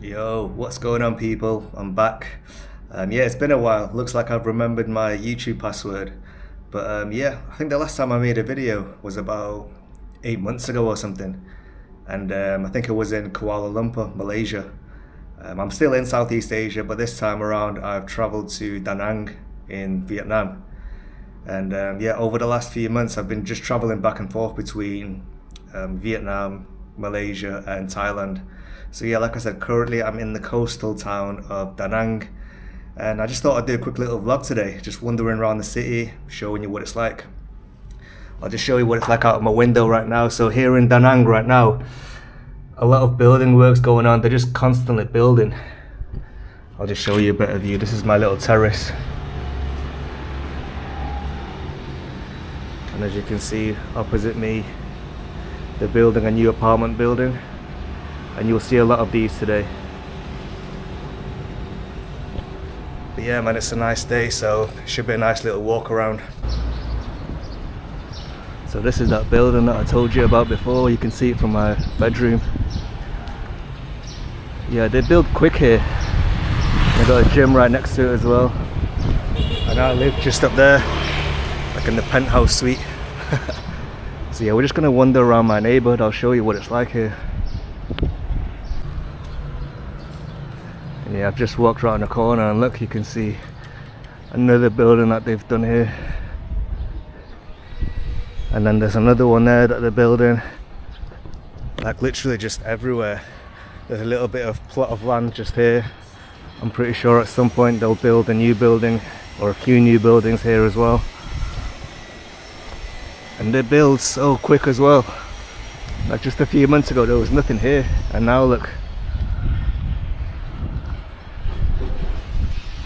Yo, what's going on, people? I'm back. Yeah, it's been a while. Looks like I've remembered my YouTube password. But yeah, I think the last time I made a video was about 8 months ago or something. And I think it was in Kuala Lumpur, Malaysia. I'm still in Southeast Asia, but this time around I've traveled to Danang in Vietnam. And yeah, over the last few months I've been just traveling back and forth between Vietnam, Malaysia, and Thailand. So yeah, like I said, currently I'm in the coastal town of Danang, and I just thought I'd do a quick little vlog today, just wandering around the city, showing you what it's like. I'll just show you what it's like out of my window right now. So here in Danang right now, a lot of building works going on. They're just constantly building. I'll just show you a better view. This is my little terrace. And as you can see opposite me, they're building a new apartment building, and you'll see a lot of these today. But yeah man, it's a nice day, so it should be a nice little walk around. So this is that building that I told you about before. You can see it from my bedroom. Yeah, they build quick here. They've got a gym right next to it as well. And I live just up there, like in the penthouse suite. So yeah, we're just gonna wander around my neighborhood. I'll show you what it's like here. And yeah, I've just walked around the corner and look, you can see another building that they've done here. And then there's another one there that they're building. Like literally just everywhere. There's a little bit of plot of land just here. I'm pretty sure at some point they'll build a new building or a few new buildings here as well. And they build so quick as well. Like just a few months ago there was nothing here, and now look.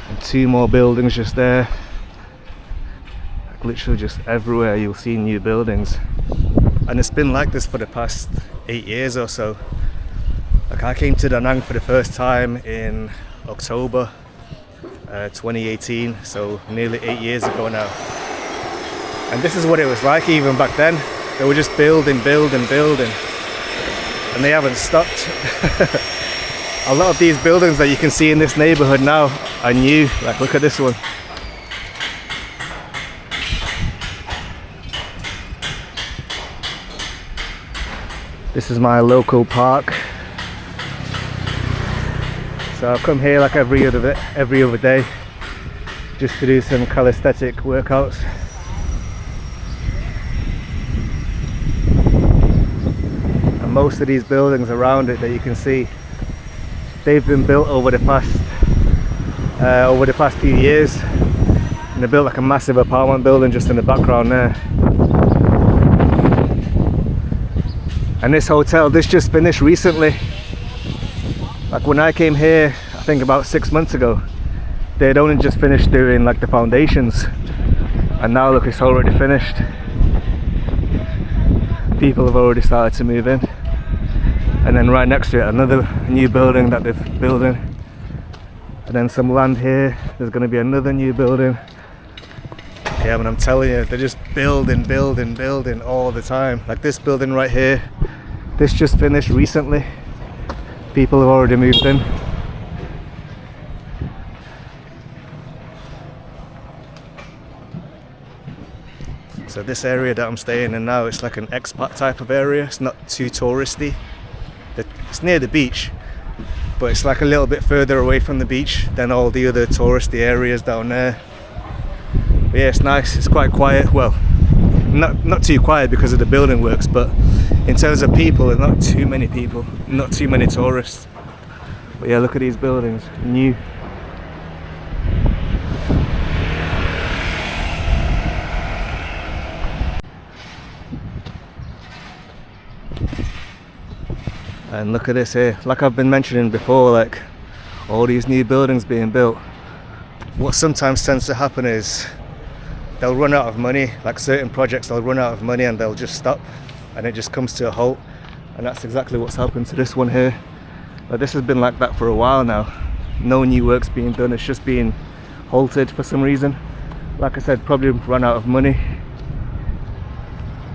And two more buildings just there. Like literally just everywhere you'll see new buildings. And it's been like this for the past 8 years or so. Like I came to Danang for the first time in October 2018, so nearly 8 years ago now. And this is what it was like even back then. They were just building, and they haven't stopped. A lot of these buildings that you can see in this neighborhood now are new. Like look at this one. This is my local park. So I come here like every other day just to do some calisthenic workouts. And most of these buildings around it that you can see, they've been built over the past few years. And they built like a massive apartment building just in the background there. And this hotel, this just finished recently. Like when I came here, I think about 6 months ago, they'd only just finished doing like the foundations, and now look, it's already finished. People have already started to move in, and then right next to it another new building that they're building, and then some land here, there's going to be another new building. Yeah, but I'm telling you, they're just building all the time. Like this building right here, this just finished recently. People have already moved in. So this area that I'm staying in now, it's like an expat type of area. It's not too touristy. It's near the beach, but it's like a little bit further away from the beach than all the other touristy areas down there. But yeah, it's nice. It's quite quiet. Well, not too quiet because of the building works, but in terms of people, there's not too many people, not too many tourists. But yeah, look at these buildings, new. And look at this here, like I've been mentioning before, like all these new buildings being built. What sometimes tends to happen is they'll run out of money, like certain projects, they'll run out of money and they'll just stop, and it just comes to a halt. And that's exactly what's happened to this one here. But this has been like that for a while now. No new work's being done, it's just being halted for some reason. Like I said, probably run out of money.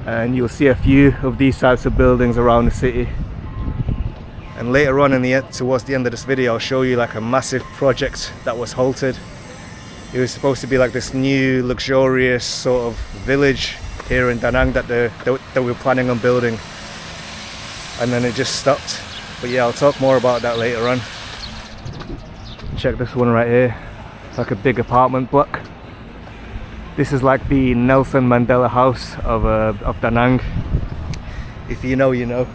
And you'll see a few of these types of buildings around the city. And later on in the towards the end of this video, I'll show you like a massive project that was halted. It was supposed to be like this new luxurious sort of village here in Danang that we were planning on building, and then it just stopped. But yeah, I'll talk more about that later on. Check this one right here. It's like a big apartment block. This is like the Nelson Mandela house of Danang. If you know, you know.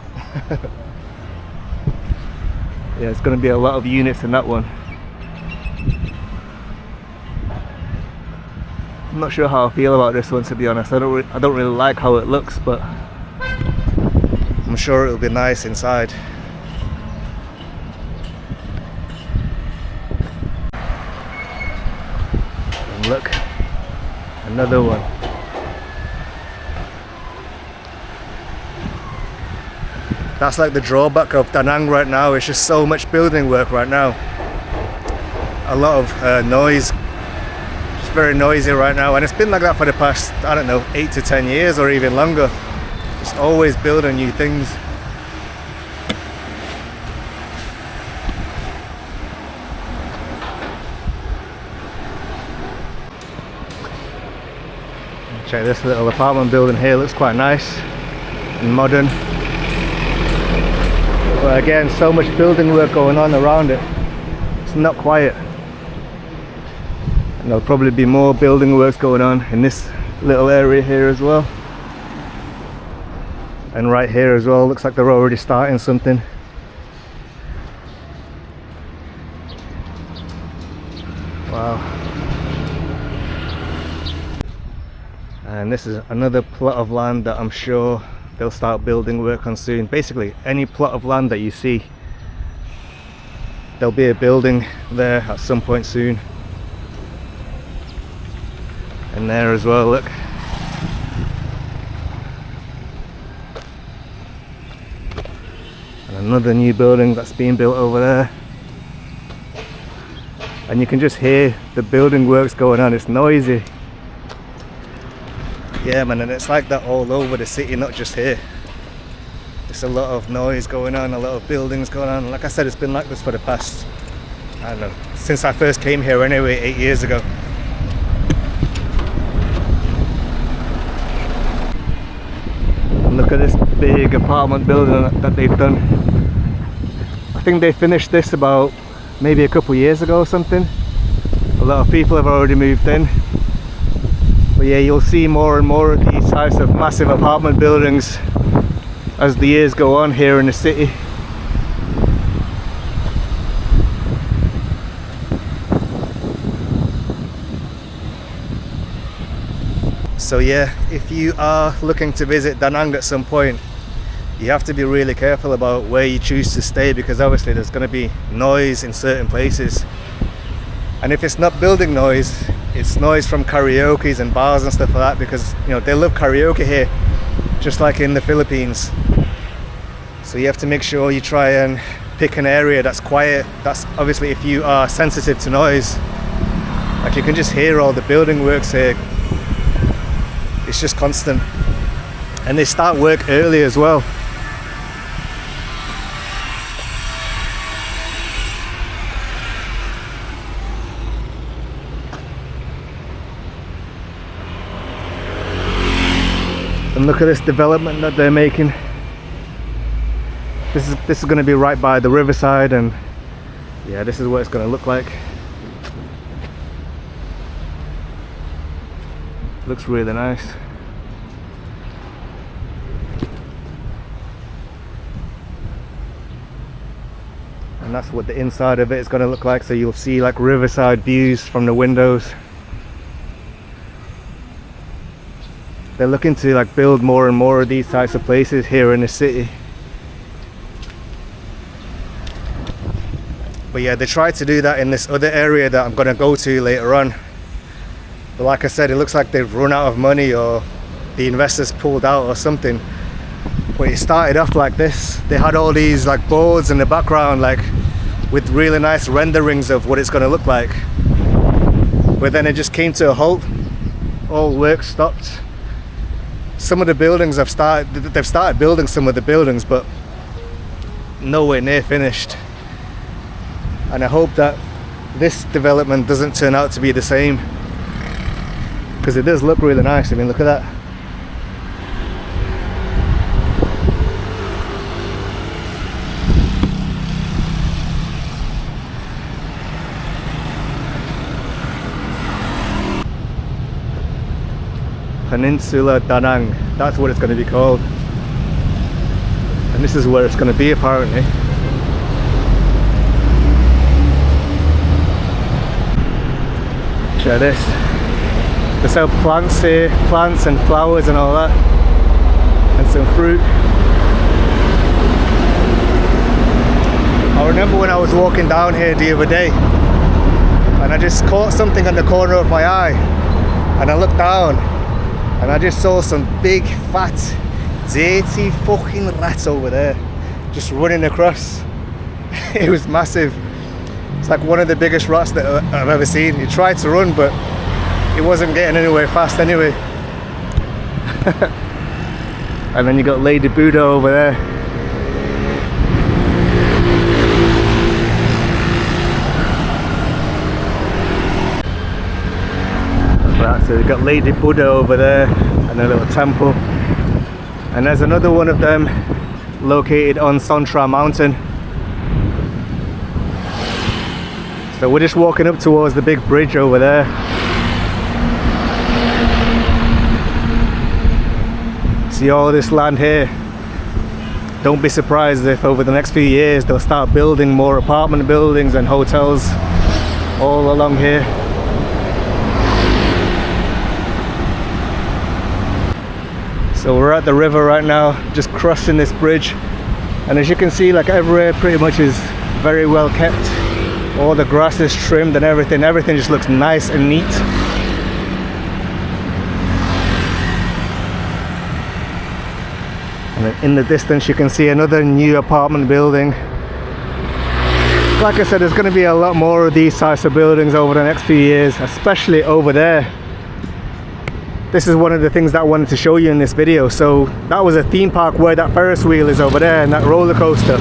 Yeah, it's going to be a lot of units in that one. I'm not sure how I feel about this one, to be honest. I don't really like how it looks, but I'm sure it'll be nice inside. And look, another one. That's like the drawback of Danang right now. It's just so much building work right now. A lot of noise. It's very noisy right now, and it's been like that for the past, I don't know, 8 to 10 years or even longer. Just always building new things. Check this little apartment building here, looks quite nice and modern. But again, so much building work going on around it. It's not quiet. And there'll probably be more building works going on in this little area here as well. And right here as well, looks like they're already starting something. Wow. And this is another plot of land that I'm sure they'll start building work on soon. Basically, any plot of land that you see, there'll be a building there at some point soon. And there as well, look. And another new building that's being built over there. And you can just hear the building works going on, it's noisy. Yeah man, and it's like that all over the city, not just here. There's a lot of noise going on, a lot of buildings going on. Like I said, it's been like this for the past, I don't know, since I first came here anyway, 8 years ago. And look at this big apartment building that they've done. I think they finished this about maybe a couple years ago or something. A lot of people have already moved in. But yeah, you'll see more and more of these types of massive apartment buildings as the years go on here in the city. So yeah, if you are looking to visit Danang at some point, you have to be really careful about where you choose to stay, because obviously there's going to be noise in certain places. And if it's not building noise, it's noise from karaoke's and bars and stuff like that, because you know they love karaoke here, just like in the Philippines. So you have to make sure you try and pick an area that's quiet. That's obviously if you are sensitive to noise. Like you can just hear all the building works here. It's just constant. And they start work early as well. And look at this development that they're making. This is going to be right by the riverside, and yeah, this is what it's going to look like. Looks really nice. And that's what the inside of it is going to look like. So you'll see like riverside views from the windows. They're looking to like build more and more of these types of places here in the city. But yeah, they tried to do that in this other area that I'm going to go to later on. But like I said, it looks like they've run out of money, or the investors pulled out or something. But it started off like this. They had all these like boards in the background, like with really nice renderings of what it's going to look like. But then it just came to a halt. All work stopped. Some of the buildings they've started building some of the buildings, but nowhere near finished. And I hope that this development doesn't turn out to be the same, because it does look really nice. I mean, look at that. Peninsula Danang, that's what it's going to be called. And this is where it's going to be apparently. Check this. There's some plants here, plants and flowers and all that. And some fruit. I remember when I was walking down here the other day and I just caught something on the corner of my eye, and I looked down and I just saw some big fat dirty fucking rats over there just running across. It was massive. It's like one of the biggest rats that I've ever seen. He tried to run but he wasn't getting anywhere fast anyway. And then you got Lady Buddha over there. So we've got Lady Buddha over there and a little temple, and there's another one of them located on Sontra Mountain. So we're just walking up towards the big bridge over there. See all this land here. Don't be surprised if over the next few years they'll start building more apartment buildings and hotels all along here. So we're at the river right now, just crossing this bridge, and as you can see, like everywhere pretty much is very well kept. All the grass is trimmed and everything just looks nice and neat. And then in the distance you can see another new apartment building. Like I said, there's going to be a lot more of these types of buildings over the next few years, especially over there. This is one of the things that I wanted to show you in this video. So that was a theme park where that Ferris wheel is over there, and that roller coaster.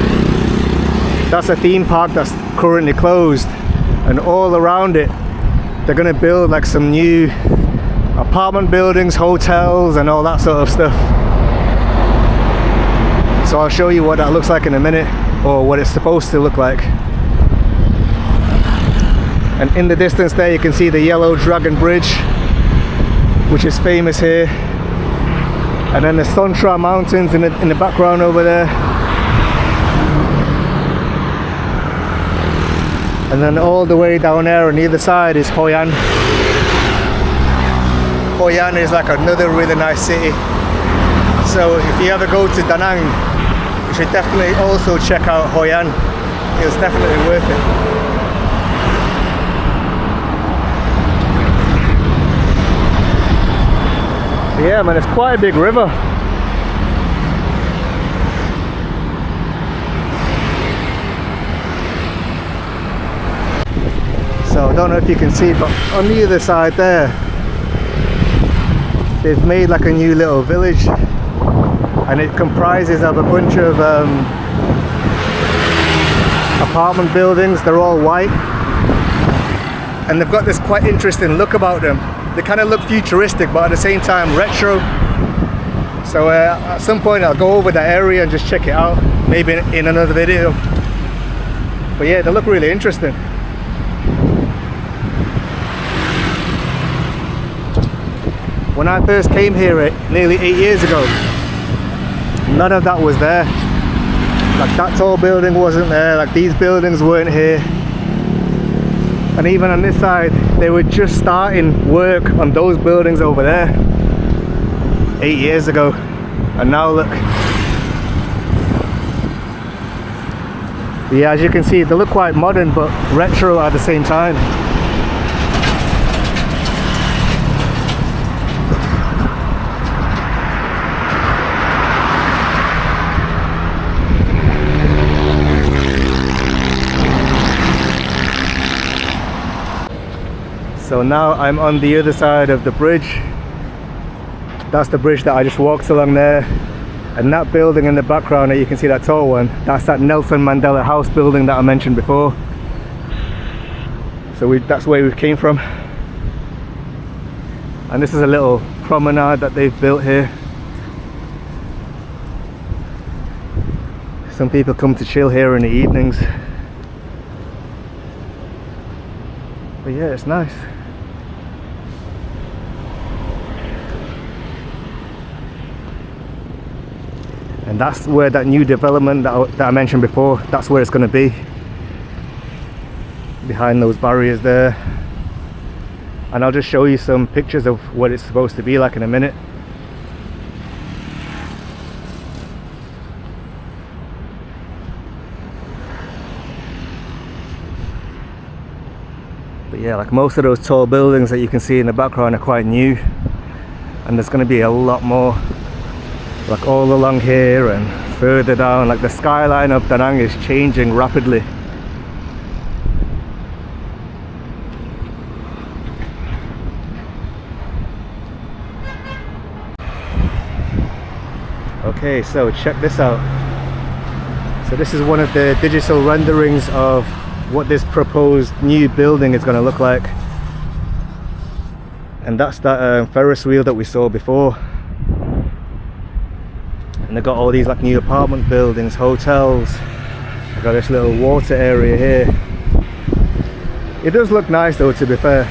That's a theme park that's currently closed, and all around it they're going to build like some new apartment buildings, hotels and all that sort of stuff. So I'll show you what that looks like in a minute, or what it's supposed to look like. And in the distance there you can see the Yellow Dragon Bridge, which is famous here, and then the Sontra Mountains in the background over there, and then all the way down there on the other side is Hoi An. Hoi An is like another really nice city, so if you ever go to Danang you should definitely also check out Hoi An. It was definitely worth it. Yeah man, it's quite a big river. So I don't know if you can see, but on the other side there they've made like a new little village, and it comprises of a bunch of apartment buildings. They're all white and they've got this quite interesting look about them. They kind of look futuristic but at the same time retro. So at some point I'll go over that area and just check it out, maybe in another video. But yeah, they look really interesting. When I first came here nearly 8 years ago, none of that was there. Like that tall building wasn't there, like these buildings weren't here. And even on this side, they were just starting work on those buildings over there 8 years ago. And now look. Yeah, as you can see, they look quite modern but retro at the same time. So now I'm on the other side of the bridge. That's the bridge that I just walked along there. And that building in the background, you can see that tall one, that's that Nelson Mandela House building that I mentioned before. So that's where we came from. And this is a little promenade that they've built here. Some people come to chill here in the evenings. But yeah, it's nice. And that's where that new development that I mentioned before, that's where it's going to be. Behind those barriers there. And I'll just show you some pictures of what it's supposed to be like in a minute. But yeah, like most of those tall buildings that you can see in the background are quite new. And there's going to be a lot more. Like all along here and further down, like the skyline of Danang is changing rapidly. Okay, so check this out. So this is one of the digital renderings of what this proposed new building is going to look like. And that's that Ferris wheel that we saw before. And they've got all these like new apartment buildings, hotels. They've got this little water area here. It does look nice though, to be fair.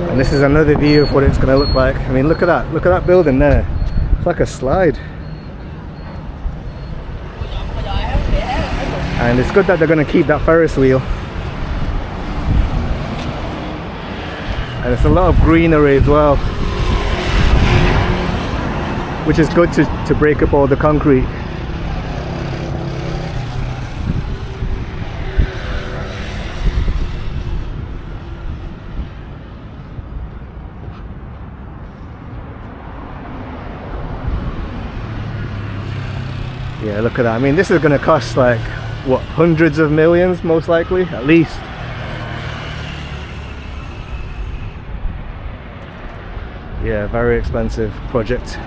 And this is another view of what it's going to look like. I mean, look at that building there. It's like a slide. And it's good that they're going to keep that Ferris wheel. And it's a lot of greenery as well, which is good to break up all the concrete. Yeah, look at that. I mean, this is going to cost like, what, hundreds of millions most likely, at least. Yeah, very expensive project.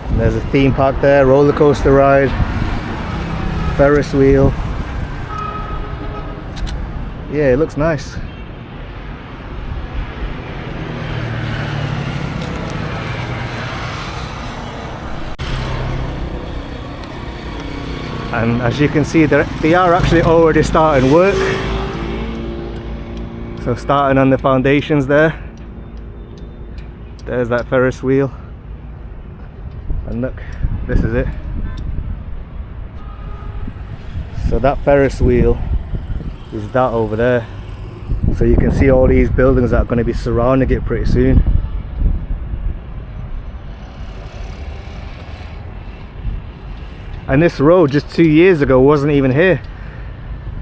And there's a theme park there, roller coaster ride, Ferris wheel. Yeah, it looks nice. And as you can see, they are actually already starting work. So starting on the foundations there. There's that Ferris wheel. And look, this is it. So that Ferris wheel is that over there. So you can see all these buildings that are going to be surrounding it pretty soon. And this road just 2 years ago wasn't even here.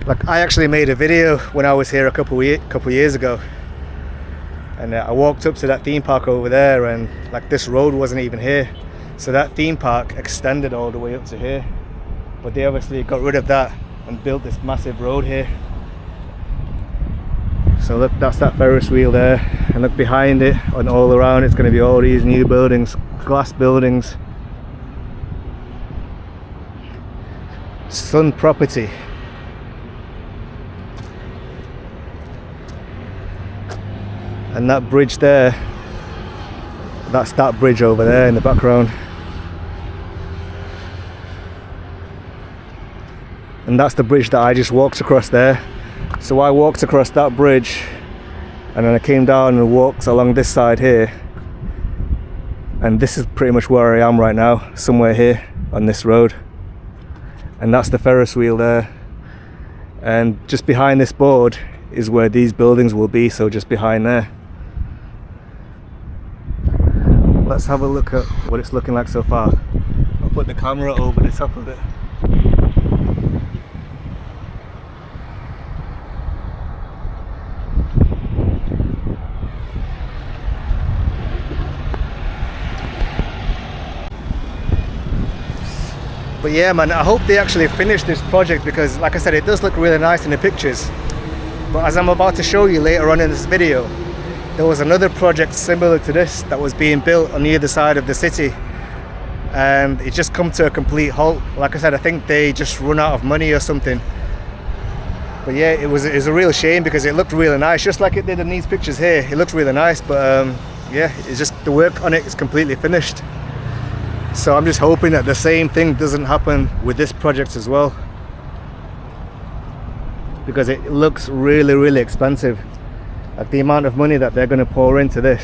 Like, I actually made a video when I was here a couple years ago, and I walked up to that theme park over there, and like this road wasn't even here. So that theme park extended all the way up to here, but they obviously got rid of that and built this massive road here. So look, that's that Ferris wheel there, and look behind it and all around it's going to be all these new buildings, glass buildings. Sun Property. And that bridge there, that's that bridge over there in the background. And that's the bridge that I just walked across there. So I walked across that bridge, and then I came down and walked along this side here. And this is pretty much where I am right now, somewhere here on this road. And that's the Ferris wheel there. And just behind this board is where these buildings will be, so just behind there. Let's have a look at what it's looking like so far. I'll put the camera over the top of it. But yeah, man, I hope they actually finish this project, because like I said, it does look really nice in the pictures. But as I'm about to show you later on in this video, there was another project similar to this that was being built on the other side of the city, and it just come to a complete halt. Like I said, I think they just run out of money or something. But yeah, it was a real shame, because it looked really nice, just like it did in these pictures here. It looked really nice, but yeah, it's just the work on it is completely finished. So I'm just hoping that the same thing doesn't happen with this project as well, because it looks really, really expensive. Like the amount of money that they're going to pour into this.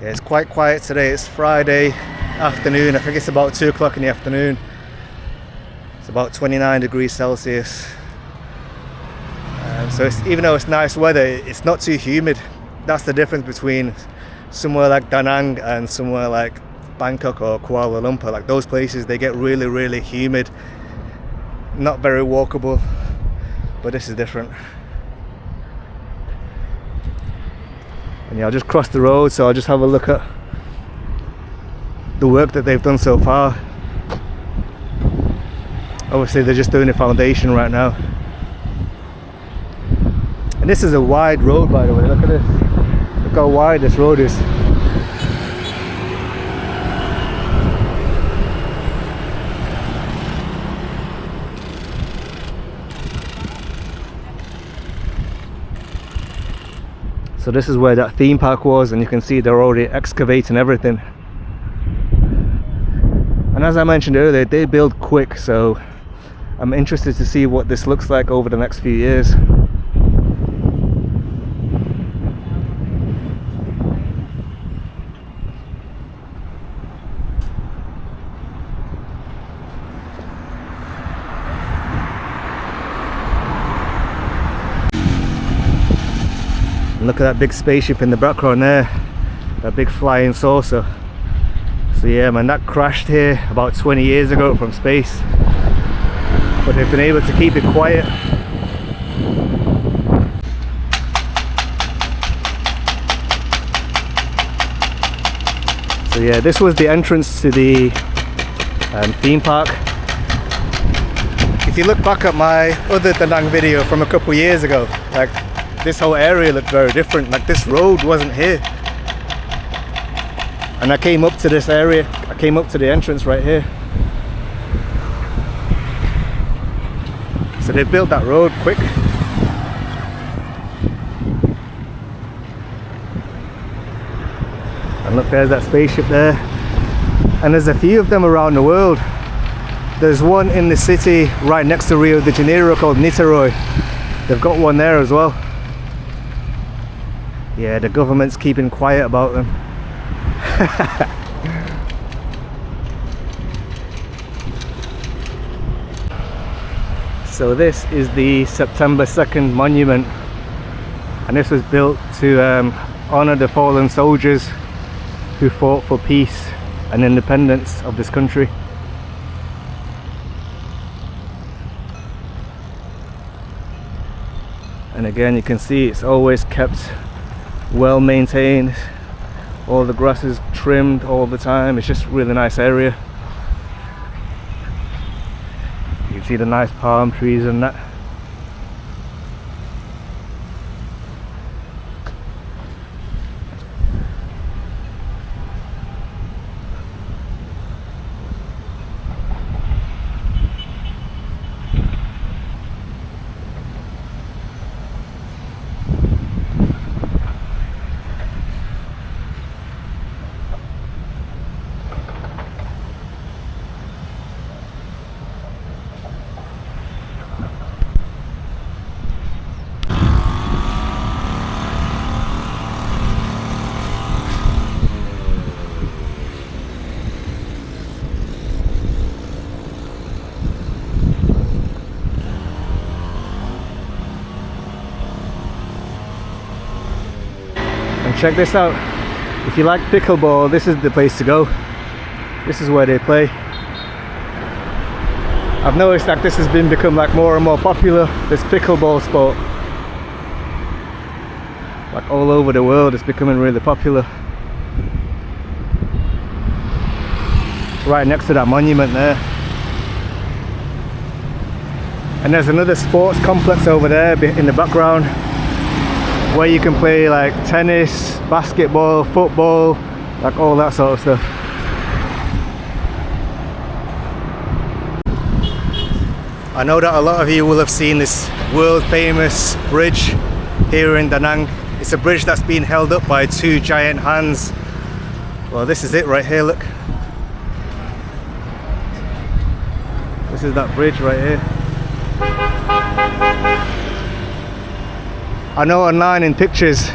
Yeah, it's quite quiet today. It's Friday afternoon. I think it's about 2 o'clock in the afternoon. It's about 29 degrees Celsius. So even though it's nice weather, it's not too humid. That's the difference between somewhere like Danang and somewhere like Bangkok or Kuala Lumpur. Like those places, they get really, really humid. Not very walkable. But this is different. And yeah, I'll just cross the road, so I'll just have a look at the work that they've done so far. Obviously they're just doing the foundation right now. And this is a wide road, by the way. Look at this. Look how wide this road is. So this is where that theme park was, and you can see they're already excavating everything. And as I mentioned earlier, they build quick, so I'm interested to see what this looks like over the next few years. And look at that big spaceship in the background there, that big flying saucer. So yeah, man, that crashed here about 20 years ago from space, but they've been able to keep it quiet. So yeah, this was the entrance to the theme park. If you look back at my other Danang video from a couple years ago, like this whole area looked very different. Like this road wasn't here. And I came up to this area, I came up to the entrance right here. So they built that road quick. And look, there's that spaceship there. And there's a few of them around the world. There's one in the city right next to Rio de Janeiro called Niterói. They've got one there as well. Yeah, the government's keeping quiet about them. So this is the September 2nd monument, and this was built to honor the fallen soldiers who fought for peace and independence of this country. And again, you can see it's always kept well maintained. All the grass is trimmed all the time. It's just a really nice area. You can see the nice palm trees and that. Check this out. If you like pickleball, this is the place to go. This is where they play. I've noticed that this has become like more and more popular, this pickleball sport. Like all over the world, it's becoming really popular. Right next to that monument there. And there's another sports complex over there in the background where you can play like tennis, basketball, football, like all that sort of stuff. I know that a lot of you will have seen this world famous bridge here in Danang. It's a bridge that's been held up by two giant hands. Well, this is it right here, look. This is that bridge right here. I know online in pictures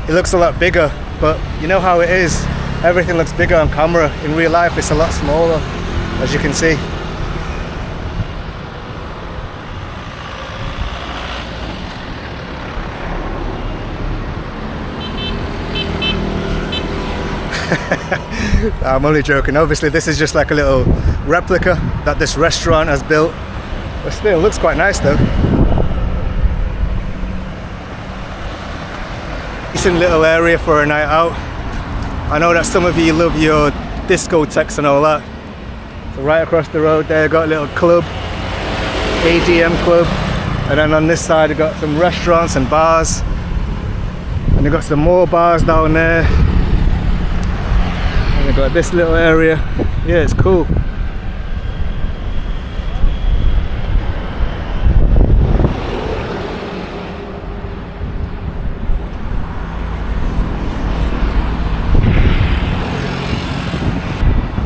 it looks a lot bigger, but you know how it is. Everything looks bigger on camera. In real life it's a lot smaller, as you can see. I'm only joking. Obviously this is just like a little replica that this restaurant has built, but still looks quite nice though. Decent little area for a night out. I know that some of you love your discotheques and all that. So right across the road there, got a little club, ADM club, and then on this side I've got some restaurants and bars, and they've got some more bars down there. And they've got this little area. Yeah, it's cool.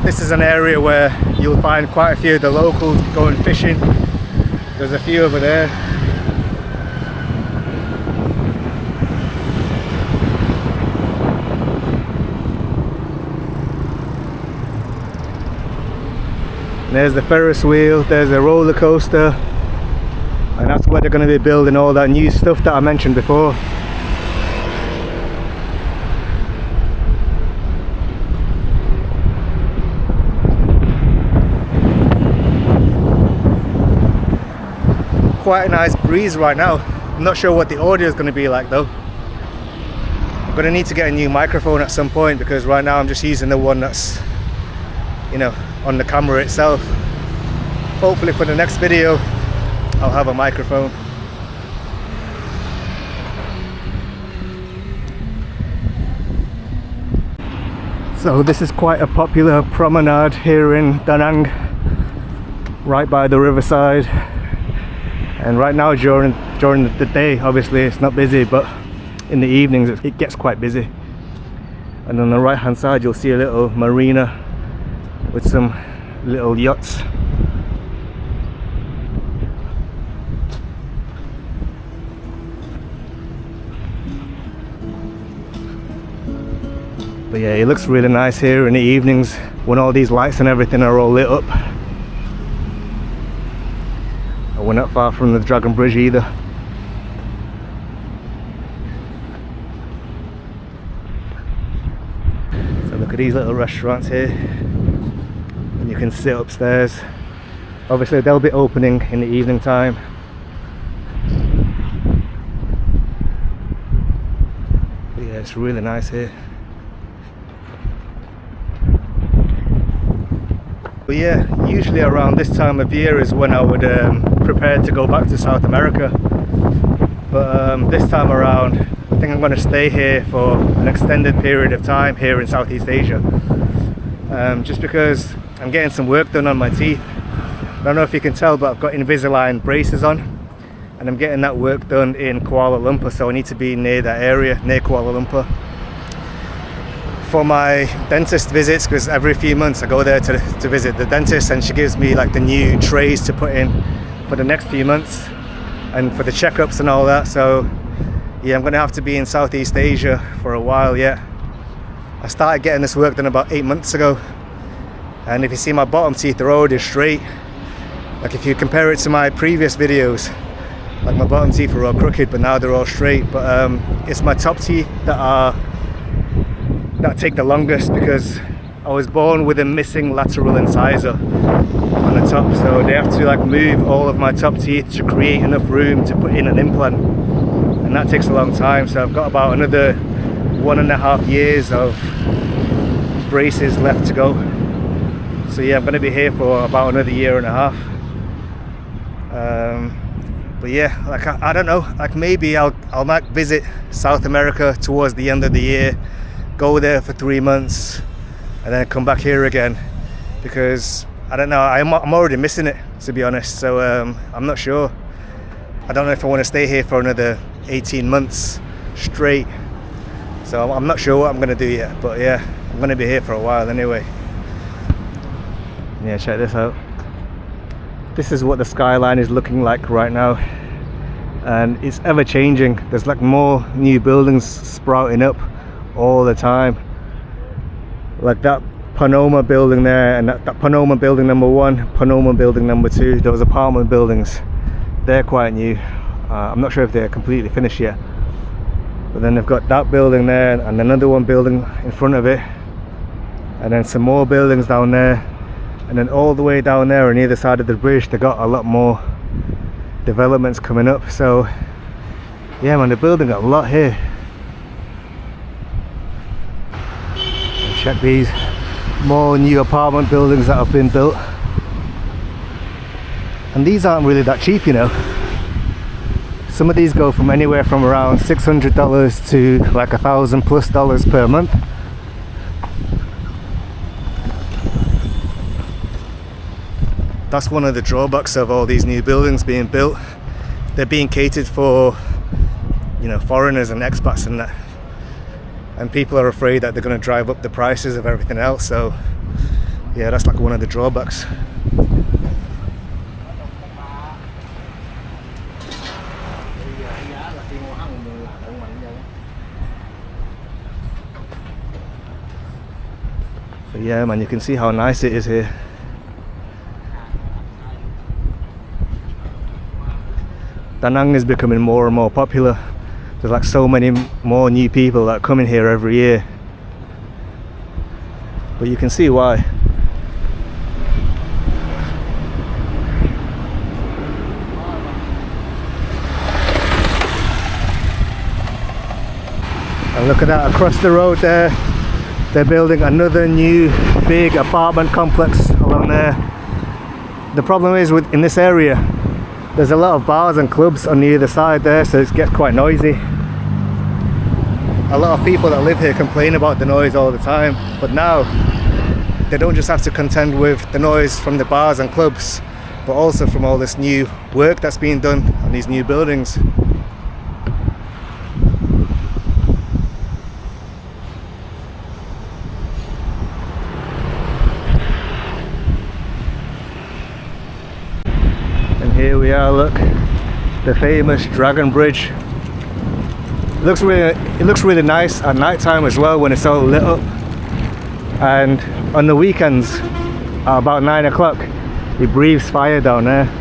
This is an area where you'll find quite a few of the locals going fishing. There's a few over there. And there's the Ferris wheel, there's the roller coaster, and that's where they're going to be building all that new stuff that I mentioned before. Quite a nice breeze right now. I'm not sure what the audio is going to be like though. I'm going to need to get a new microphone at some point, because right now I'm just using the one that's, you know, on the camera itself. Hopefully for the next video I'll have a microphone. So this is quite a popular promenade here in Danang, right by the riverside. And right now during the day obviously it's not busy, but in the evenings it gets quite busy. And on the right hand side you'll see a little marina with some little yachts. But yeah, it looks really nice here in the evenings when all these lights and everything are all lit up. And we're not far from the Dragon Bridge either. So look at these little restaurants here, and you can sit upstairs. Obviously they'll be opening in the evening time. But yeah, it's really nice here. But yeah, usually around this time of year is when I would prepare to go back to South America. But this time around, I think I'm going to stay here for an extended period of time here in Southeast Asia. Just because I'm getting some work done on my teeth. I don't know if you can tell, but I've got Invisalign braces on, and I'm getting that work done in Kuala Lumpur, so I need to be near that area, near Kuala Lumpur, for my dentist visits, because every few months I go there to visit the dentist, and she gives me like the new trays to put in for the next few months and for the checkups and all that. So yeah, I'm gonna have to be in Southeast Asia for a while yet. I started getting this work done about 8 months ago, and if you see my bottom teeth, they're already straight. Like if you compare it to my previous videos, like my bottom teeth were all crooked, but now they're all straight. But it's my top teeth that take the longest, because I was born with a missing lateral incisor on the top, so they have to like move all of my top teeth to create enough room to put in an implant. and that takes a long time. So I've got about another 1.5 years of braces left to go. So yeah, I'm going to be here for about another 1.5 years. But yeah, like I don't know, like maybe I might visit South America towards the end of the year, go there for 3 months, and then come back here again, because I don't know, I'm already missing it, to be honest. So I'm not sure. I don't know if I want to stay here for another 18 months straight. So I'm not sure what I'm going to do yet, but yeah, I'm going to be here for a while anyway. Yeah, check this out. This is what the skyline is looking like right now, and it's ever changing. There's like more new buildings sprouting up all the time, like that Panoma building there, and that Panoma building number 1, Panoma building number 2, those apartment buildings, they're quite new. I'm not sure if they're completely finished yet, but then they've got that building there and another one building in front of it, and then some more buildings down there. And then all the way down there on either side of the bridge, they got a lot more developments coming up. So yeah man, they're building a lot here. And check these more new apartment buildings that have been built, and these aren't really that cheap, you know. Some of these go from anywhere from around $600 to like $1,000+ per month. That's one of the drawbacks of all these new buildings being built. They're being catered for, you know, foreigners and expats and that. And people are afraid that they're going to drive up the prices of everything else. So yeah, that's like one of the drawbacks. So yeah man, you can see how nice it is here. Danang is becoming more and more popular. There's like so many more new people that come in here every year. But you can see why. And look at that, across the road there, they're building another new big apartment complex along there. The problem is in this area, there's a lot of bars and clubs on the other side there, so it gets quite noisy. A lot of people that live here complain about the noise all the time, but now they don't just have to contend with the noise from the bars and clubs, but also from all this new work that's being done on these new buildings. Here we are, look, the famous Dragon Bridge. It looks really nice at night time as well when it's all lit up. And on the weekends, at about 9 o'clock, it breathes fire down there.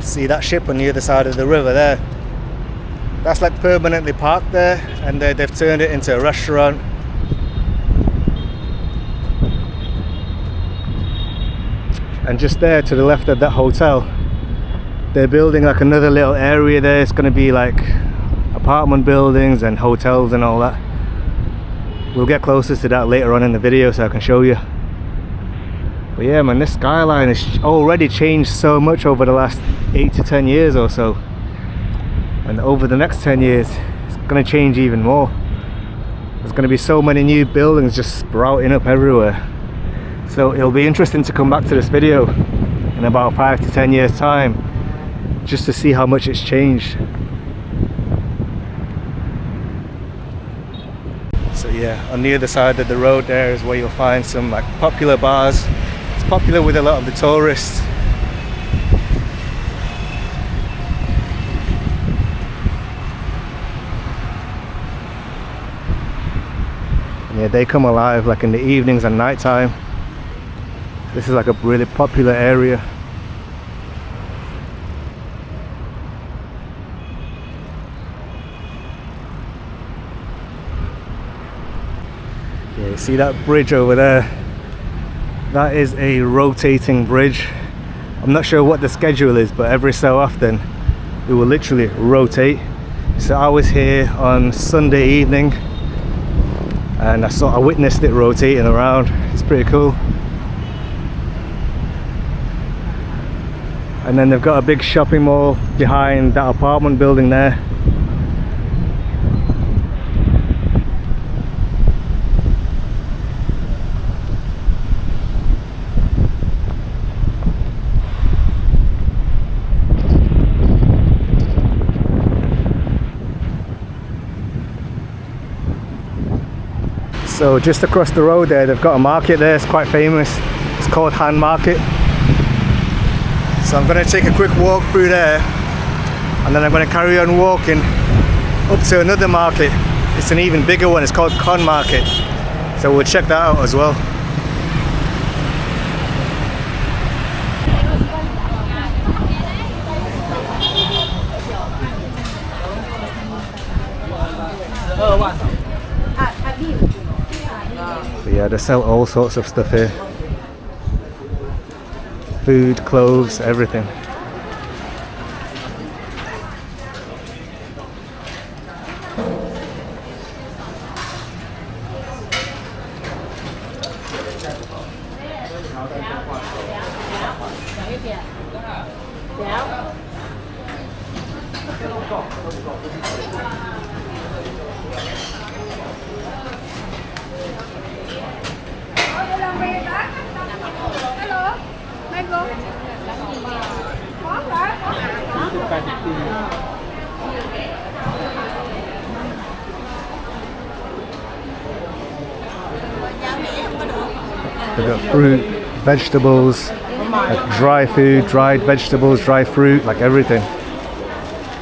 See that ship on the other side of the river there? That's like permanently parked there, and they've turned it into a restaurant. And just there to the left of that hotel, they're building like another little area there. It's going to be like apartment buildings and hotels and all that. We'll get closer to that later on in the video so I can show you. But yeah man, this skyline has already changed so much over the last 8 to 10 years or so, and over the next 10 years it's going to change even more. There's going to be so many new buildings just sprouting up everywhere, so it'll be interesting to come back to this video in about 5 to 10 years time just to see how much it's changed. So yeah, on the other side of the road there is where you'll find some like popular bars. Popular with a lot of the tourists. And yeah, they come alive like in the evenings and night time. This is like a really popular area. Yeah, you see that bridge over there? That is a rotating bridge. I'm not sure what the schedule is, but every so often it will literally rotate. So I was here on Sunday evening and I witnessed it rotating around. It's pretty cool. And then they've got a big shopping mall behind that apartment building there. So just across the road there, they've got a market there. It's quite famous. It's called Han Market. So I'm going to take a quick walk through there and then I'm going to carry on walking up to another market. It's an even bigger one. It's called Con Market. So we'll check that out as well. But yeah, they sell all sorts of stuff here. Food, clothes, everything. They've got fruit, vegetables, like dry food, dried vegetables, dry fruit, like everything.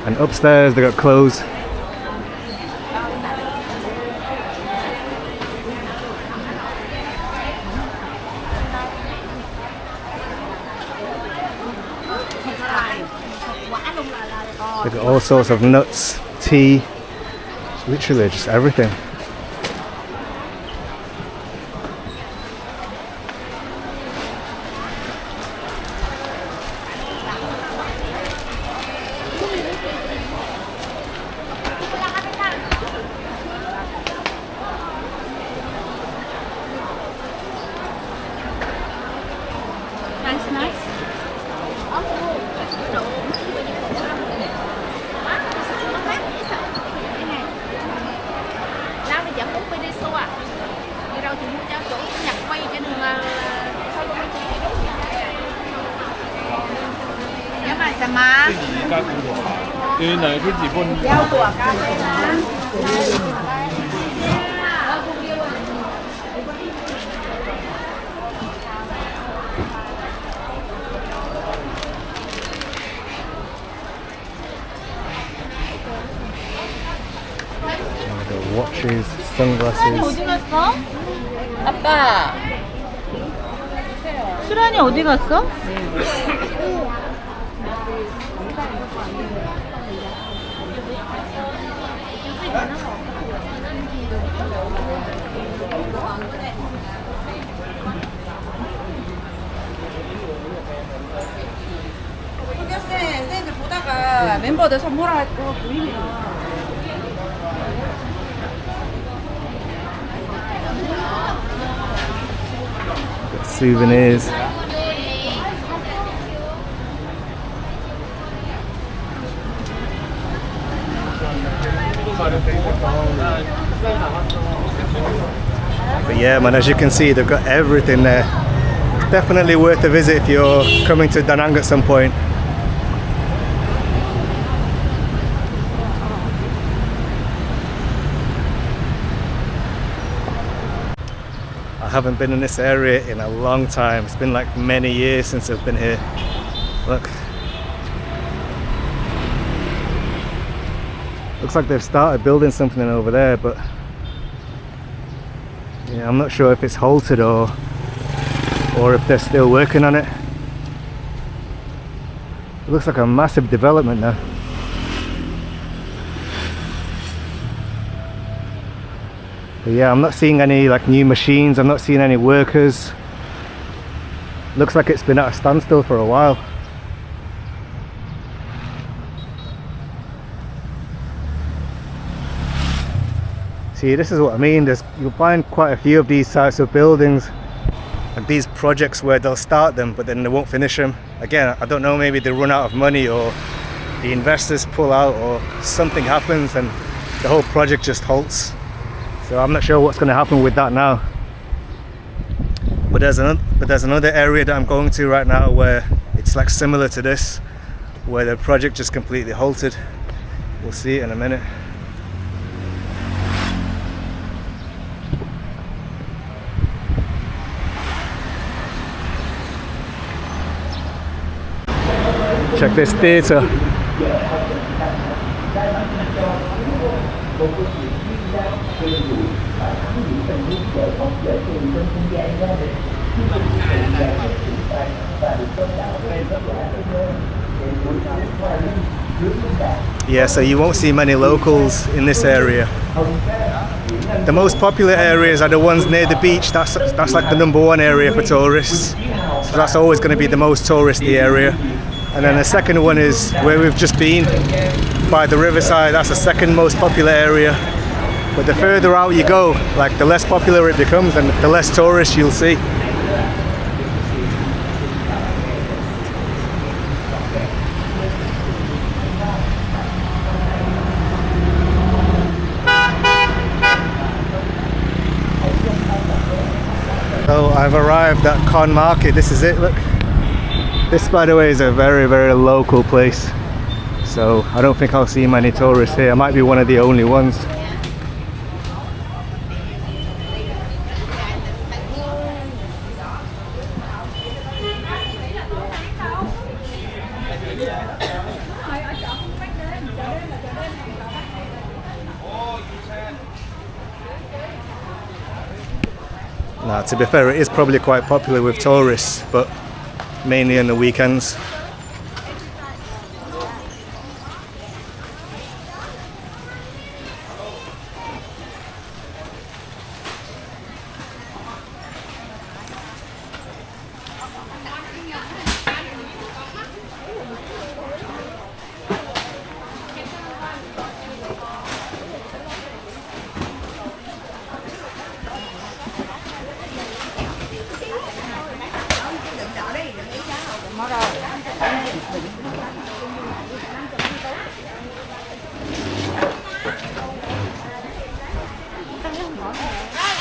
And upstairs they've got clothes. They've got all sorts of nuts, tea, literally just everything. Watches, sunglasses. 어디 갔어? 아빠. 수란이 어디 갔어? 쌤들 보다가 멤버들 선물할 거 보이네요. Souvenirs. But yeah man, as you can see, they've got everything there. It's definitely worth a visit if you're coming to Danang at some point. I haven't been in this area in a long time. It's been like many years since I've been here. Look. Looks like they've started building something over there, but yeah, I'm not sure if it's halted or if they're still working on it. It looks like a massive development now. But yeah, I'm not seeing any like new machines, I'm not seeing any workers. Looks like it's been at a standstill for a while. See, this is what I mean. You'll find quite a few of these types of buildings, like these projects where they'll start them but then they won't finish them. Again, I don't know, maybe they run out of money or the investors pull out or something happens and the whole project just halts. So I'm not sure what's going to happen with that now. But there's another area that I'm going to right now where it's like similar to this, where the project just completely halted. We'll see it in a minute. Check this theatre. Yeah, so you won't see many locals in this area. The most popular areas are the ones near the beach. That's like the #1 area for tourists. So that's always going to be the most touristy area. And then the second one is where we've just been, by the riverside. That's the second most popular area. But the further out you go, like the less popular it becomes and the less tourists you'll see. So I've arrived at Con Market. This is it, look. This, by the way, is a very, very local place. So I don't think I'll see many tourists here. I might be one of the only ones. Now, to be fair, it is probably quite popular with tourists, but mainly on the weekends.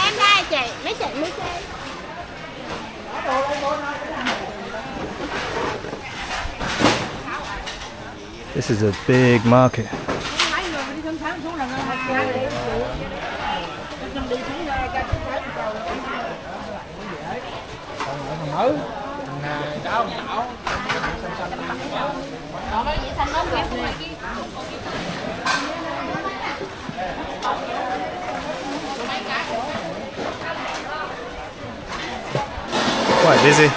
Em đây chị, mấy chị mới chơi. This is a big market. Quite busy.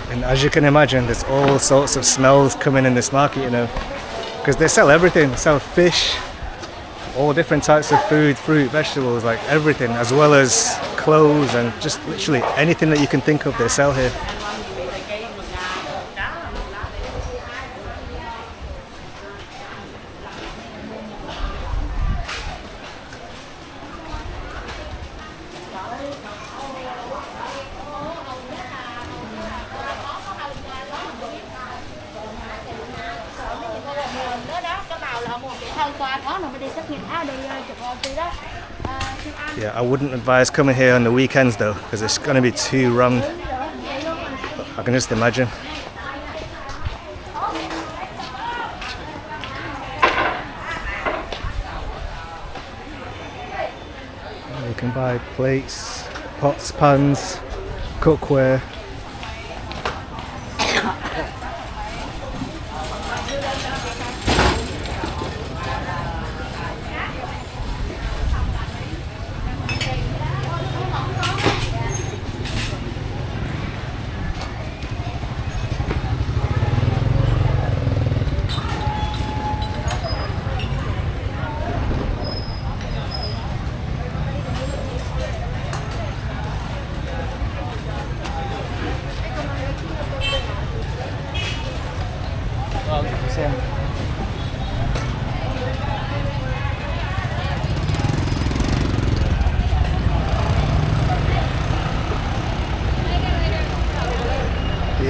And as you can imagine, there's all sorts of smells coming in this market, you know, because they sell everything. They sell fish, all different types of food, fruit, vegetables, like everything, as well as clothes and just literally anything that you can think of they sell here. Yeah, I wouldn't advise coming here on the weekends though, because it's going to be too rammed. I can just imagine. You can buy plates, pots, pans, cookware.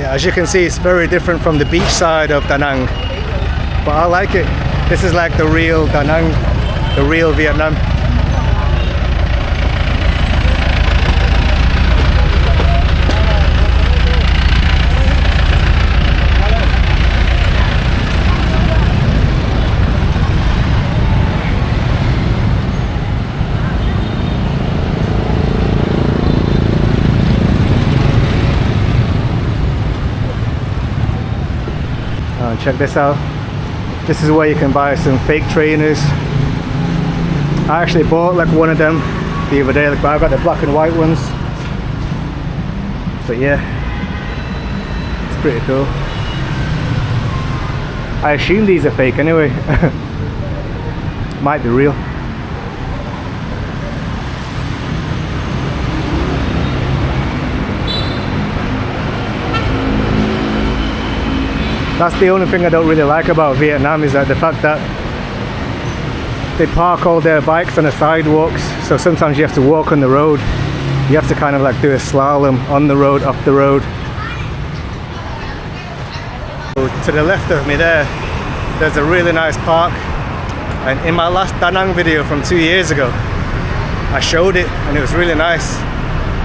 Yeah, as you can see, it's very different from the beach side of Da Nang, but I like it. This is like the real Da Nang, the real Vietnam. Oh, check this out. This is where you can buy some fake trainers. I actually bought like one of them the other day, like, but I've got the black and white ones. But yeah, it's pretty cool. I assume these are fake anyway. Might be real. That's the only thing I don't really like about Vietnam, is that the fact that they park all their bikes on the sidewalks, so sometimes you have to walk on the road. You have to kind of like do a slalom on the road, off the road. To the left of me there's a really nice park, and in my last Danang video from 2 years ago I showed it and it was really nice,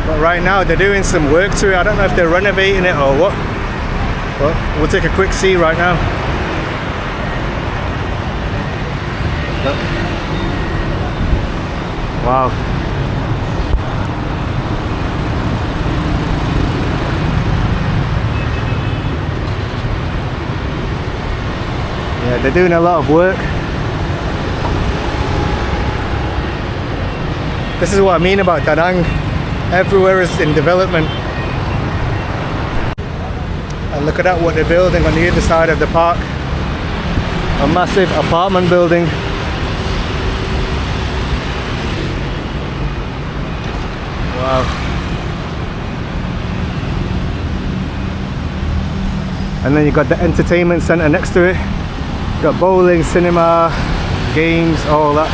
but right now they're doing some work to it. I don't know if they're renovating it or what, but we'll take a quick see right now. Wow. Yeah, they're doing a lot of work. This is what I mean about Danang. Everywhere is in development. And look at that, what they're building on the other side of the park. A massive apartment building. Wow. And then you've got the entertainment center next to it. You've got bowling, cinema, games, all that.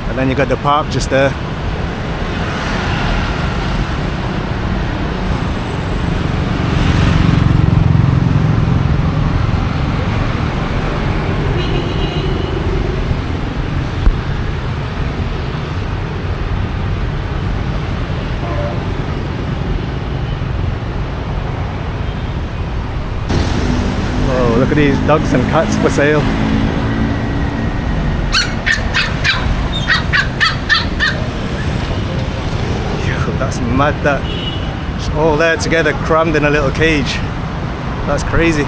And then you've got the park just there. Look at these dogs and cats for sale. Yo, that's mad, that. It's all there together, crammed in a little cage. That's crazy.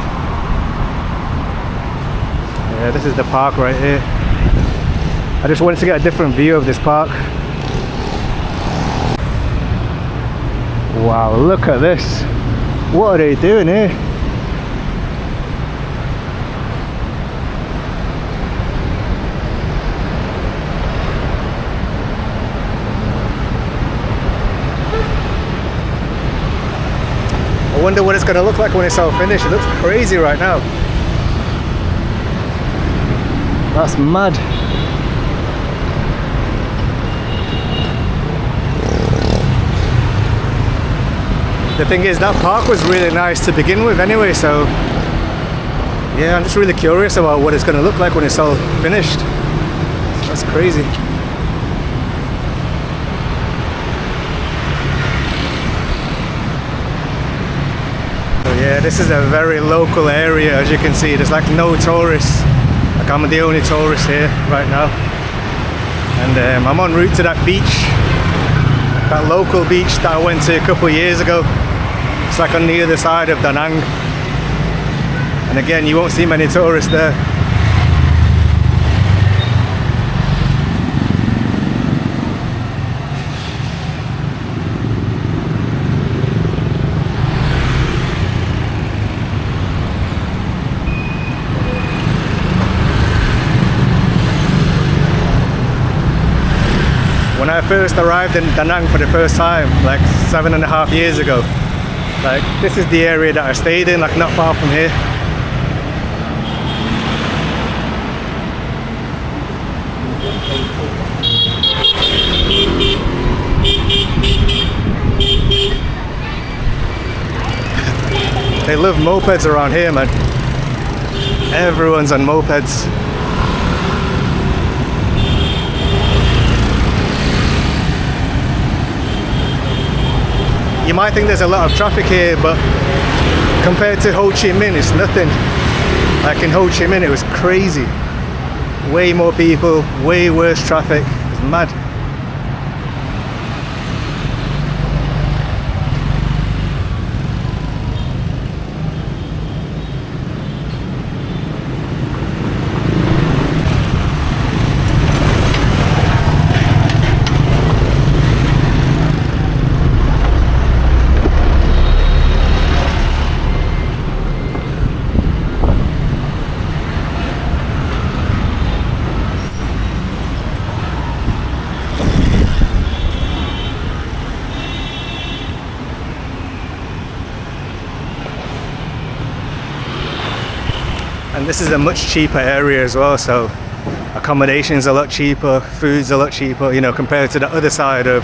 Yeah, this is the park right here. I just wanted to get a different view of this park. Wow, look at this. What are they doing here? I wonder what it's going to look like when it's all finished. It looks crazy right now. That's mad. The thing is, that park was really nice to begin with anyway, so yeah, I'm just really curious about what it's going to look like when it's all finished. That's crazy. Yeah, this is a very local area, as you can see. There's like no tourists. Like, I'm the only tourist here right now. And I'm en route to that beach. That local beach that I went to a couple of years ago. It's like on the other side of Danang. And again, you won't see many tourists there. When I first arrived in Danang for the first time, like 7.5 years ago, like this is the area that I stayed in, like not far from here. They love mopeds around here, man. Everyone's on mopeds. You might think there's a lot of traffic here, but compared to Ho Chi Minh, it's nothing. Like in Ho Chi Minh, it was crazy. Way more people, way worse traffic. It's mad. And this is a much cheaper area as well, so accommodation's a lot cheaper, food's a lot cheaper, you know, compared to the other side of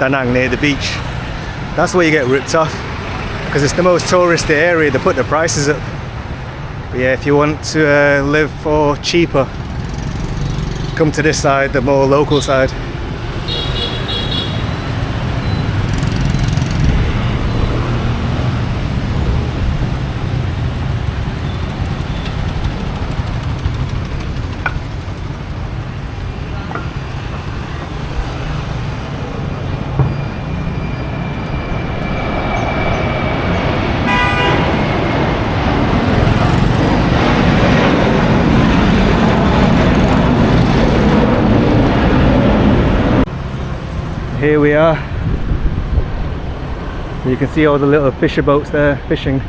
Danang near the beach. That's where you get ripped off, because it's the most touristy area. They put the prices up. But yeah, if you want to live for cheaper, come to this side, the more local side. Here we are. So you can see all the little fisher boats there fishing.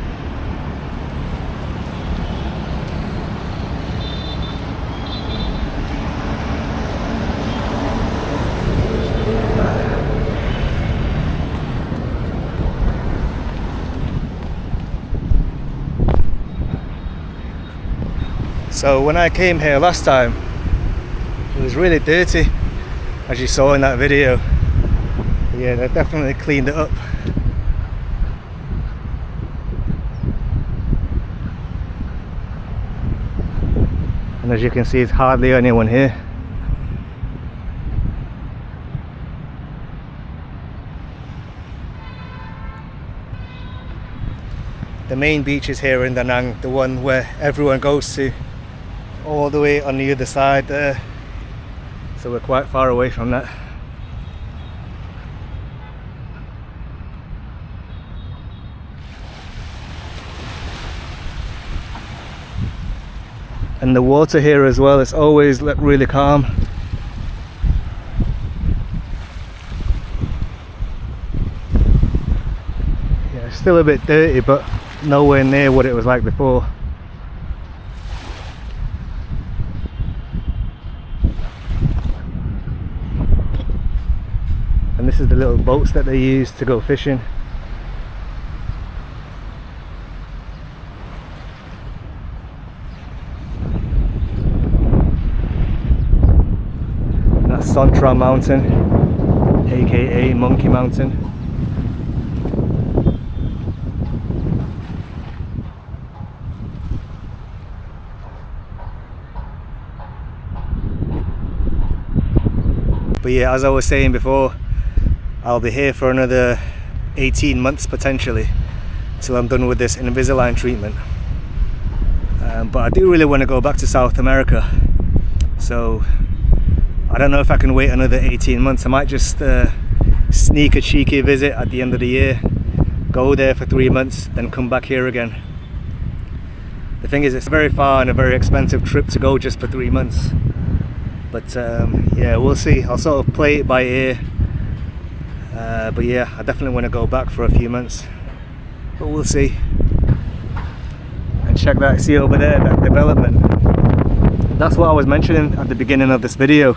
So when I came here last time, it was really dirty, as you saw in that video. Yeah, they've definitely cleaned it up. And as you can see, there's hardly anyone here. The main beach is here in Danang, the one where everyone goes to, all the way on the other side there. So we're quite far away from that. And the water here as well, it's always really calm. Yeah, it's still a bit dirty, but nowhere near what it was like before. And this is the little boats that they use to go fishing. Sontra Mountain, aka Monkey Mountain. But yeah, as I was saying before, I'll be here for another 18 months potentially, till I'm done with this Invisalign treatment. But I do really want to go back to South America, so I don't know if I can wait another 18 months. I might just sneak a cheeky visit at the end of the year, go there for 3 months, then come back here again. The thing is, it's very far and a very expensive trip to go just for 3 months. But yeah, we'll see. I'll sort of play it by ear. But yeah, I definitely want to go back for a few months. But we'll see. And check that, see over there, that development. That's what I was mentioning at the beginning of this video.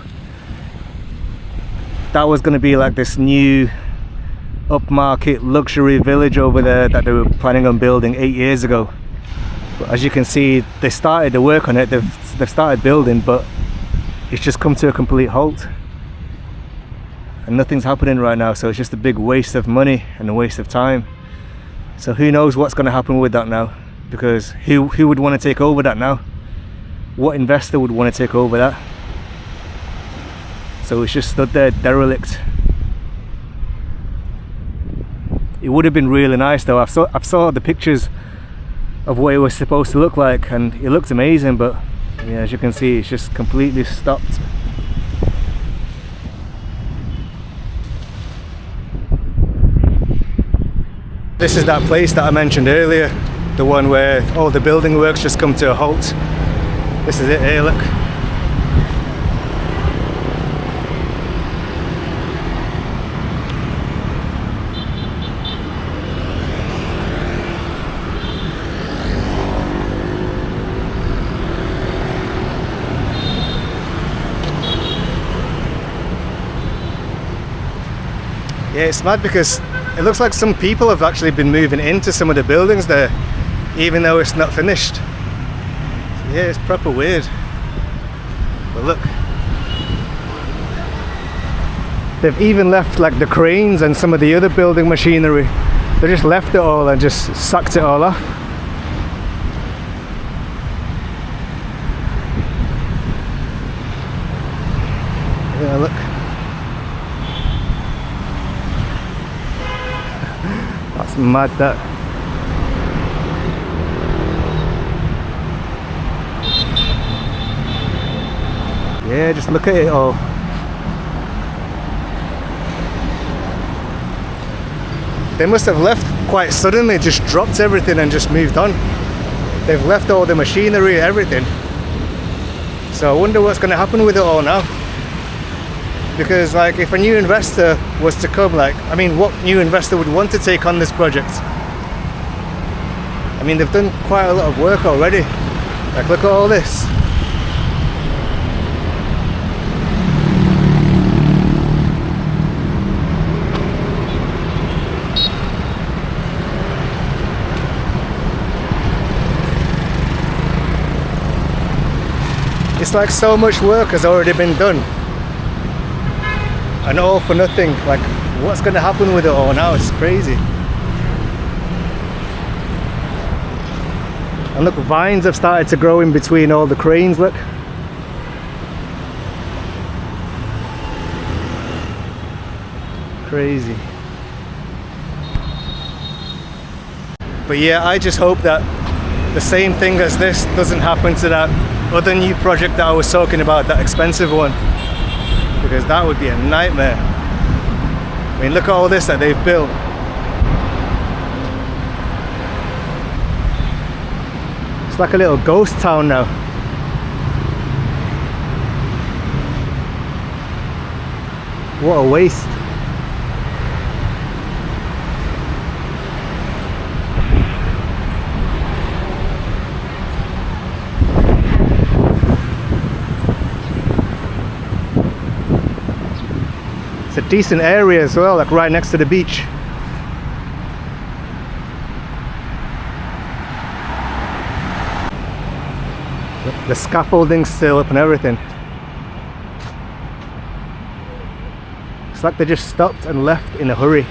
That was going to be like this new upmarket luxury village over there that they were planning on building 8 years ago. But as you can see, they started to work on it, they've started building, but it's just come to a complete halt. And nothing's happening right now, so it's just a big waste of money and a waste of time. So who knows what's going to happen with that now, because who would want to take over that now? What investor would want to take over that? So it's just stood there derelict. It would have been really nice though. I've saw the pictures of what it was supposed to look like, and it looked amazing, but yeah, as you can see, it's just completely stopped. This is that place that I mentioned earlier, the one where all the building works just come to a halt. This is it here, look. Yeah, it's mad because it looks like some people have actually been moving into some of the buildings there, even though it's not finished. So yeah, it's proper weird. But look, they've even left like the cranes and some of the other building machinery. They just left it all and just sucked it all off. Yeah, look. That's mad, that. Yeah, just look at it all. They must have left quite suddenly, just dropped everything and just moved on. They've left all the machinery, everything. So I wonder what's going to happen with it all now. Because like, if a new investor was to come, like, I mean, what new investor would want to take on this project? I mean, they've done quite a lot of work already. Like, look at all this. It's like so much work has already been done. And all for nothing. Like, what's going to happen with it all now? It's crazy. And look, vines have started to grow in between all the cranes, look. Crazy. But yeah, I just hope that the same thing as this doesn't happen to that other new project that I was talking about, that expensive one. Because that would be a nightmare. I mean, look at all this that they've built. It's like a little ghost town now. What a waste. It's a decent area as well, like right next to the beach. The scaffolding's still up and everything. It's like they just stopped and left in a hurry.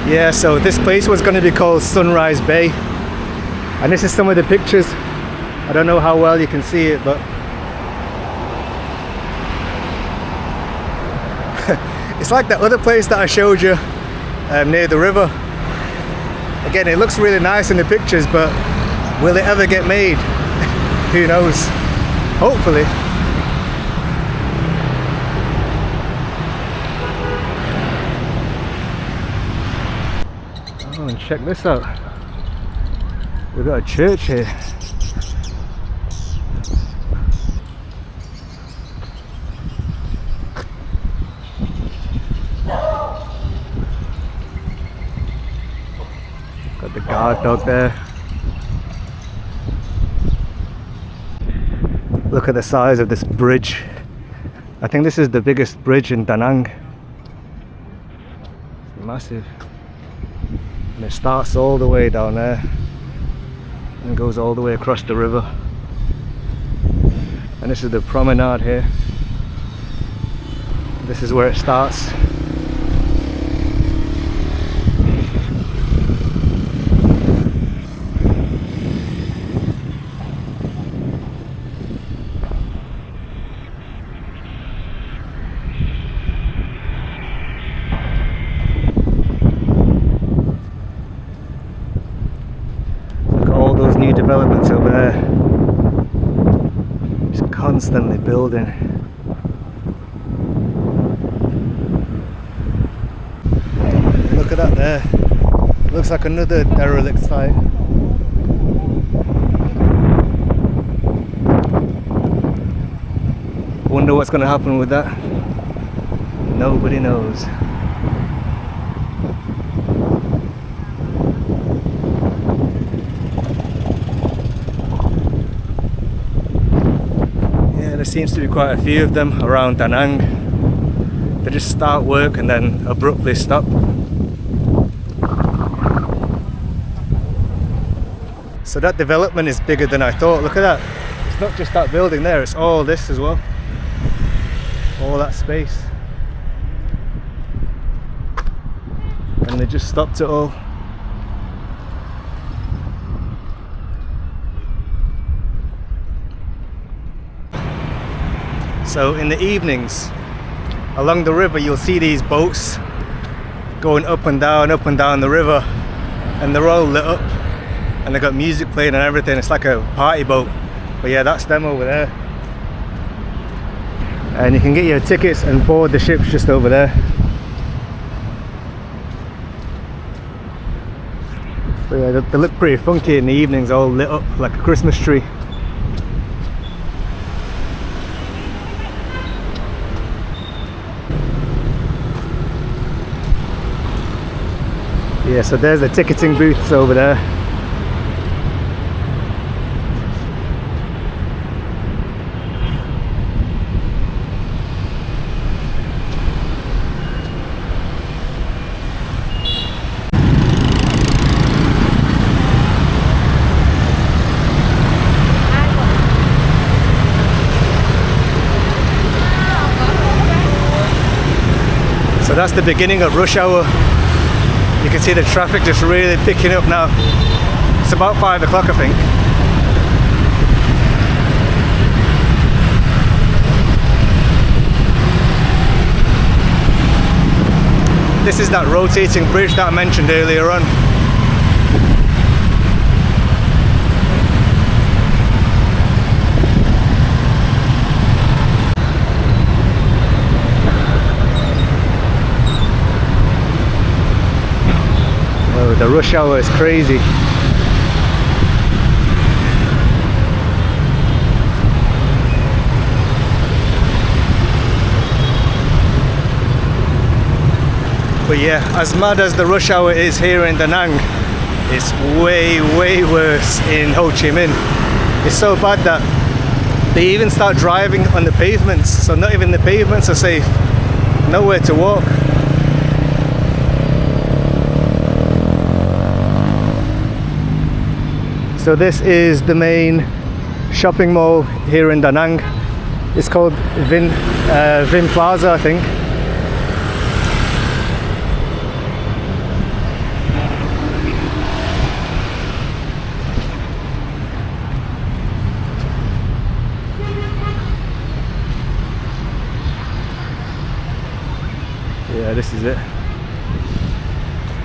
Yeah, so this place was going to be called Sunrise Bay, and this is some of the pictures. I don't know how well you can see it, but it's like that other place that I showed you near the river. Again, it looks really nice in the pictures, but will it ever get made? Who knows? Hopefully. Oh, and check this out. We've got a church here. Got the guard dog there. Look at the size of this bridge. I think this is the biggest bridge in Danang. It's massive. And it starts all the way down there and goes all the way across the river. And this is the promenade here. This is where it starts. Those new developments over there, just constantly building. Look at that there, looks like another derelict site. Wonder what's going to happen with that. Nobody knows. There seems to be quite a few of them around Danang. They just start work and then abruptly stop. So that development is bigger than I thought. Look at that. It's not just that building there, it's all this as well. All that space. And they just stopped it all. So in the evenings, along the river, you'll see these boats going up and down the river, and they're all lit up, and they've got music playing and everything. It's like a party boat. But yeah, that's them over there. And you can get your tickets and board the ships just over there. But yeah, they look pretty funky in the evenings, all lit up like a Christmas tree. Yeah, so there's the ticketing booths over there. So that's the beginning of rush hour. You can see the traffic just really picking up now. It's about 5 o'clock, I think. This is that rotating bridge that I mentioned earlier on. The rush hour is crazy. But yeah, as mad as the rush hour is here in Danang, it's way worse in Ho Chi Minh. It's so bad that they even start driving on the pavements, so not even the pavements are safe. Nowhere to walk. So this is the main shopping mall here in Danang. It's called Vin Plaza, I think. Yeah, this is it.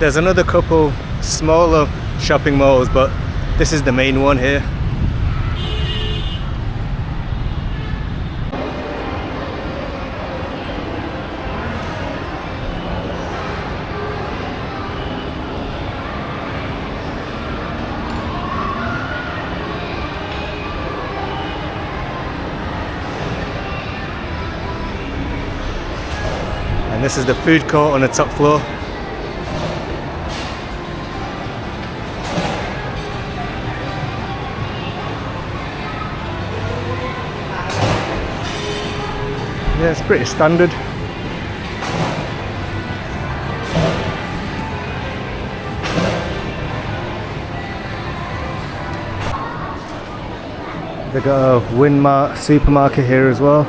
There's another couple smaller shopping malls, but this is the main one here. And this is the food court on the top floor. Yeah, it's pretty standard. They got a Winmart supermarket here as well.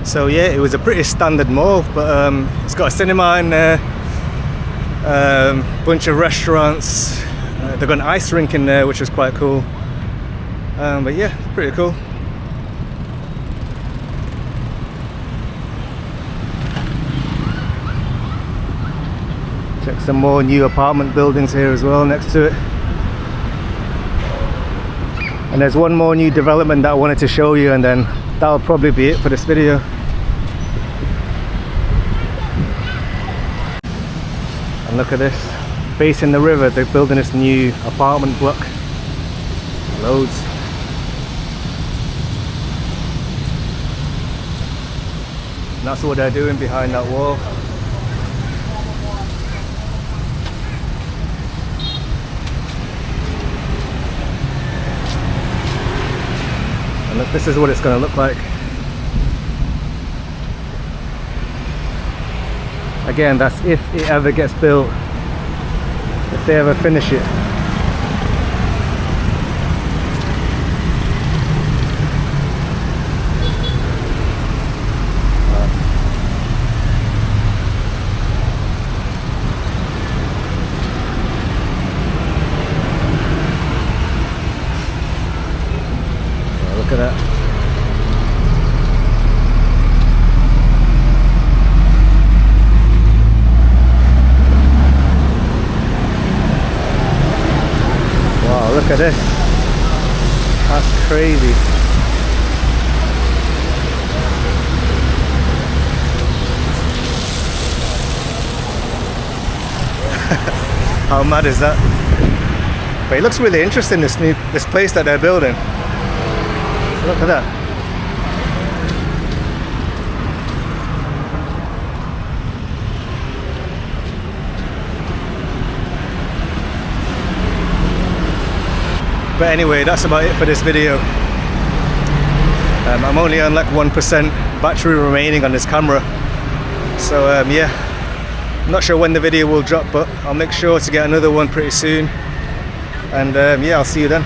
So yeah, it was a pretty standard mall, but it's got a cinema in there, bunch of restaurants. They've got an ice rink in there, which is quite cool. But yeah, pretty cool. Check some more new apartment buildings here as well next to it. And there's one more new development that I wanted to show you, and then that'll probably be it for this video. And look at this, facing the river, they're building this new apartment block. Loads. And that's what they're doing behind that wall. And look, this is what it's going to look like. Again, that's if it ever gets built, if they ever finish it. Look at that. Wow, look at this. That's crazy. How mad is that? But it looks really interesting, this place that they're building. Look at that. But anyway, that's about it for this video. I'm only on like 1% battery remaining on this camera. So yeah, I'm not sure when the video will drop, but I'll make sure to get another one pretty soon. And yeah, I'll see you then.